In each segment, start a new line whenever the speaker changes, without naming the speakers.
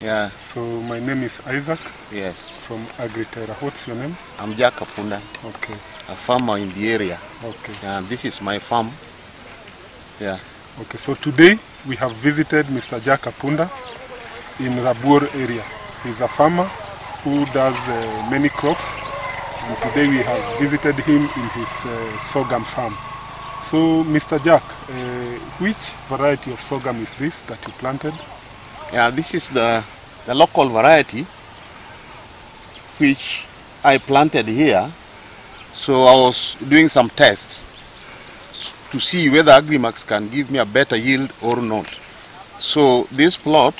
Yeah.
So my name is Isaac.
Yes.
From Agrimax. What's your name?
I'm Jack Kapunda.
Okay.
A farmer in the area.
Okay.
And this is my farm. Yeah.
Okay. So today we have visited Mr. Jack Kapunda in Rabour area. He's a farmer who does many crops. And today we have visited him in his sorghum farm. So, Mr. Jack, which variety of sorghum is this that you planted?
Yeah, this is the local variety which I planted here. So I was doing some tests to see whether Agrimax can give me a better yield or not. So this plot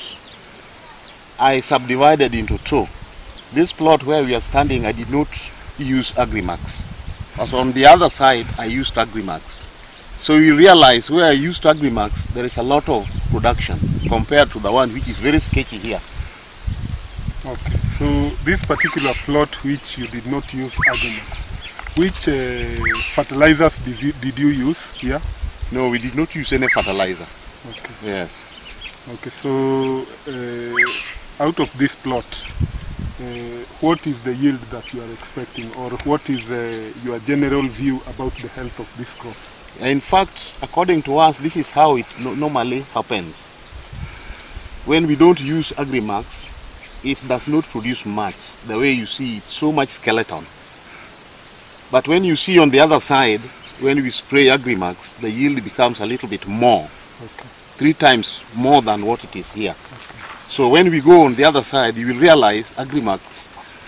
I subdivided into two. This plot where we are standing, I did not use Agrimax. But on the other side, I used Agrimax. So you realize where I used Agrimax, there is a lot of production compared to the one which is very sketchy here.
Okay, so this particular plot which you did not use Agrimax, which fertilizers did you use here?
No, we did not use any fertilizer.
Okay.
Yes.
Okay, so out of this plot, what is the yield that you are expecting, or what is your general view about the health of this crop?
In fact, according to us, this is how it normally happens. When we don't use Agrimax, it does not produce much. The way you see it, so much skeleton. But when you see on the other side, when we spray Agrimax, the yield becomes a little bit more.
Okay.
3 times more than what it is here.
Okay.
So when we go on the other side, you will realize Agrimax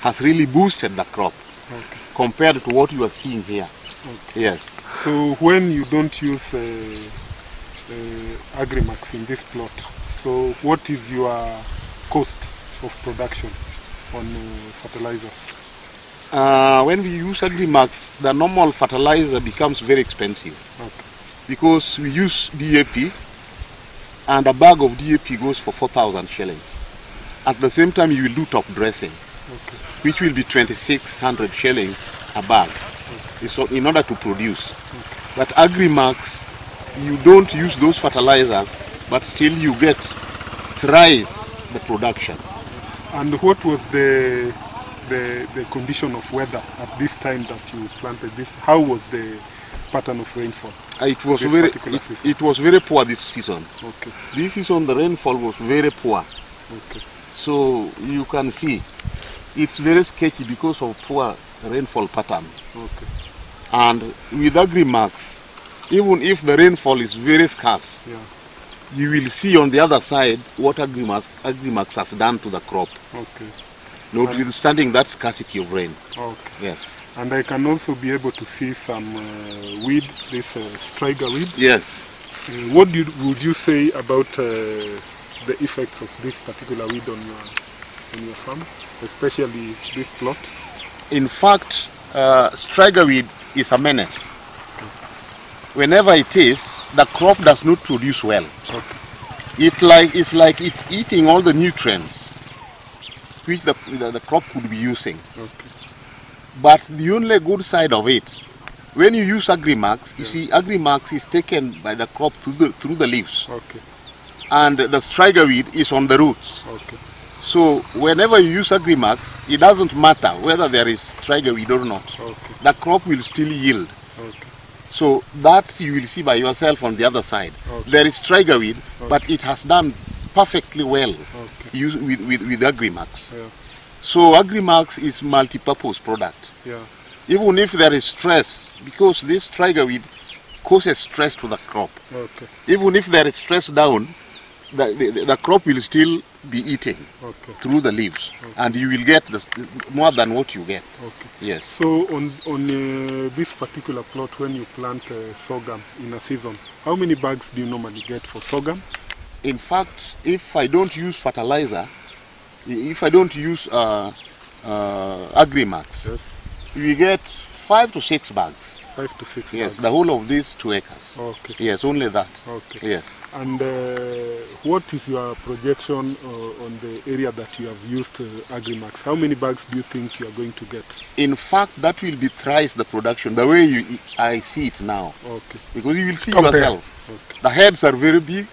has really boosted the crop.
Okay.
Compared to what you are seeing here.
Okay.
Yes.
So when you don't use Agrimax in this plot, so what is your cost of production on fertilizers?
When we use Agrimax, the normal fertilizer becomes very expensive.
Okay. Because
we use DAP, and a bag of DAP goes for 4,000 shillings. At the same time, you will do top dressing,
okay,
which will be 2,600 shillings a bag, okay, so in order to produce. Okay. But Agrimax, you don't use those fertilizers, but still you get thrice the production.
And what was the condition of weather at this time that you planted this? How was the pattern of rainfall?
It was very poor this season.
Okay.
This season the rainfall was very poor.
Okay.
So you can see it's very sketchy because of poor rainfall pattern.
Okay.
And with Agrimax, even if the rainfall is very scarce,
yeah,
you will see on the other side what Agrimax has done to the crop.
Okay.
Notwithstanding that scarcity of rain.
Okay.
Yes.
And I can also be able to see some weed, this striga weed.
Yes.
What would you say about the effects of this particular weed on your farm, especially this plot?
In fact, striga weed is a menace.
Okay.
Whenever it is, the crop does not produce well.
Okay.
It's like it's eating all the nutrients which the crop could be using.
Okay.
But the only good side of it, when you use Agrimax, you see Agrimax is taken by the crop through the leaves. Okay. And the striga weed is on the roots.
Okay.
So whenever you use Agrimax, it doesn't matter whether there is striga weed or not.
Okay.
The crop will still yield.
Okay.
So that you will see by yourself on the other side.
Okay.
There is striga weed, but it has done perfectly well with Agrimax.
Yeah.
So Agrimax is multi-purpose product.
Yeah.
Even if there is stress, because this striga weed causes stress to the crop.
Okay.
Even if there is stress down, the crop will still be eating through the leaves, and you will get more than what you get. Okay. Yes.
So on this particular plot, when you plant sorghum in a season, how many bags do you normally get for sorghum?
In fact, if I don't use fertilizer, if I don't use Agrimax, yes, we get 5 to 6 bags.
5 to 6
Yes,
bags.
The whole of these 2 acres.
Okay.
Yes, only that.
Okay.
Yes.
And what is your projection on the area that you have used Agrimax? How many bags do you think you are going to get?
In fact, that will be thrice the production, the way I see it now.
Okay.
Because you will see yourself. Okay. The heads are very big,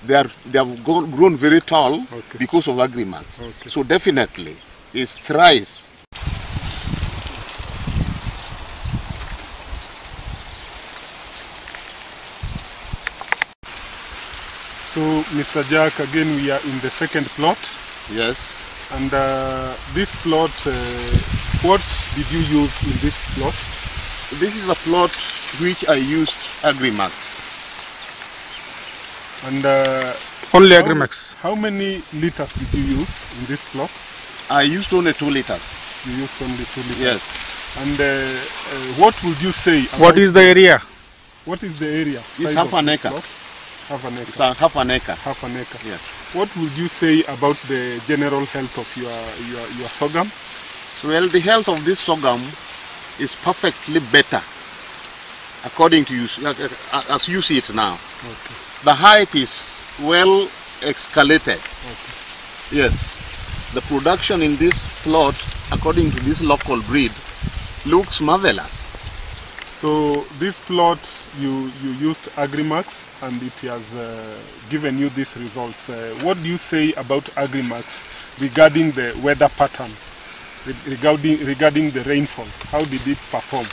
they have grown very tall
Okay.
because of Agrimax.
Okay.
So definitely, it's thrice.
So, Mr. Jack, again we are in the second plot.
Yes.
And this plot, what did you use in this plot?
This is a plot which I used Agrimax.
And
Only Agrimax.
how many liters did you use in this plot?
I used only 2 liters.
You used only 2 liters.
Yes.
And what would you say about
What is the area?
What is the area?
It's
size
half
of
an
this
acre.
plot? Half an acre.
It's a half an acre.
Half an acre.
Yes.
What would you say about the general health of your sorghum?
Well, the health of this sorghum is perfectly better, according to you, as you see it now.
Okay.
The height is well escalated.
Okay.
Yes. The production in this plot, according to this local breed, looks marvelous.
So this plot you used Agrimax and it has given you these results. What do you say about Agrimax regarding the weather pattern, regarding the rainfall? How did it perform?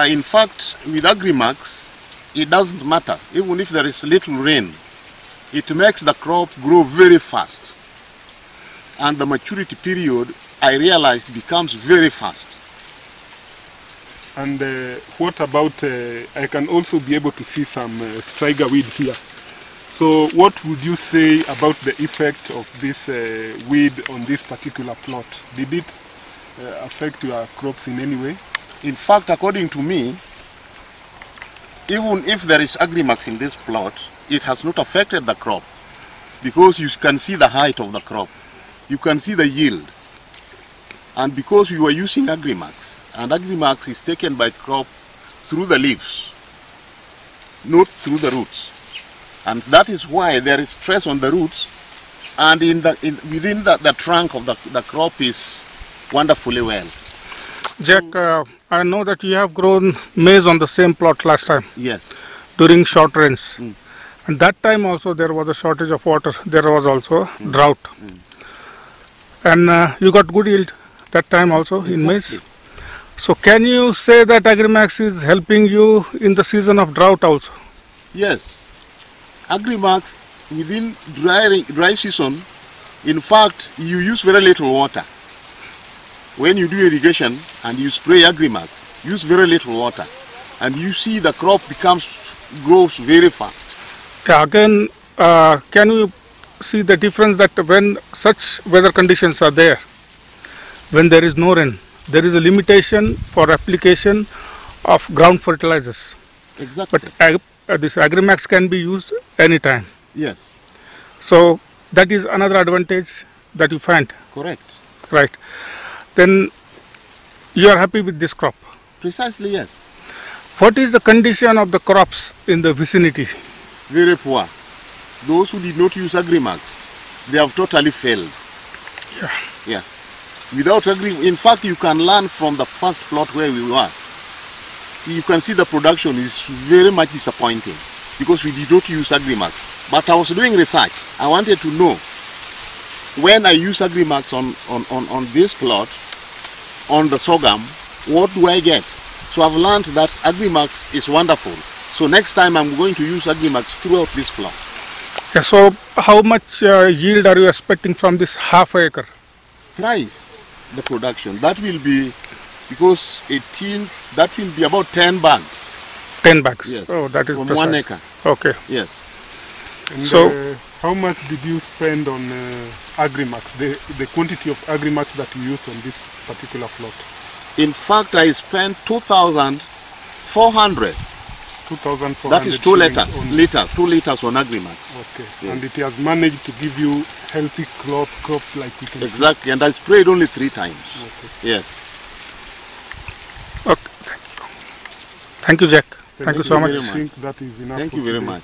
In fact, with Agrimax, it doesn't matter. Even if there is little rain, it makes the crop grow very fast. And the maturity period, I realized, becomes very fast.
And what about, I can also be able to see some striker weed here. So what would you say about the effect of this weed on this particular plot? Did it affect your crops in any way?
In fact, according to me, even if there is Agrimax in this plot, it has not affected the crop, because you can see the height of the crop, you can see the yield, and because you are using Agrimax, and Agrimax is taken by crop through the leaves, not through the roots, and that is why there is stress on the roots, and within the trunk of the crop is wonderfully well.
Jack, I know that you have grown maize on the same plot last time.
Yes.
During short rains.
Mm.
And that time also there was a shortage of water. There was also drought. And you got good yield that time also in maize. So can you say that Agrimax is helping you in the season of drought also?
Yes. Agrimax, within dry season, in fact, you use very little water. When you do irrigation and you spray Agrimax, use very little water, and you see the crop grows very fast.
Okay, again, can you see the difference that when such weather conditions are there, when there is no rain, there is a limitation for application of ground fertilizers.
Exactly.
But this Agrimax can be used anytime.
Yes.
So that is another advantage that you find.
Correct.
Right. Then you are happy with this crop.
Precisely, yes.
What is the condition of the crops in the vicinity?
Very poor. Those who did not use Agrimax, they have totally failed.
Yeah.
Yeah. Without Agrimax, in fact, you can learn from the first plot where we were. You can see the production is very much disappointing because we did not use Agrimax. But I was doing research. I wanted to know, when I use Agrimax on this plot, on the sorghum, what do I get? So I've learned that Agrimax is wonderful. So next time I'm going to use Agrimax throughout this plot.
Yeah, so how much yield are you expecting from this half acre?
Thrice the production. That will be, because that will be about 10 bags.
10 bags.
Yes.
Oh, that is
from
precise.
1 acre.
Okay.
Yes.
And
So
how much did you spend on Agrimax, the quantity of Agrimax that you used on this particular plot?
In fact, I spent 2,400.
2,400.
That is 2 liters. 2 liters on Agrimax.
Okay.
Yes.
And it has managed to give you healthy crops like we can see.
Exactly. And I sprayed only 3 times.
Okay.
Yes.
okay. Thank you, Jack. Thank you so much.
very much.
I think that is enough.
Thank
for
you very
today.
much.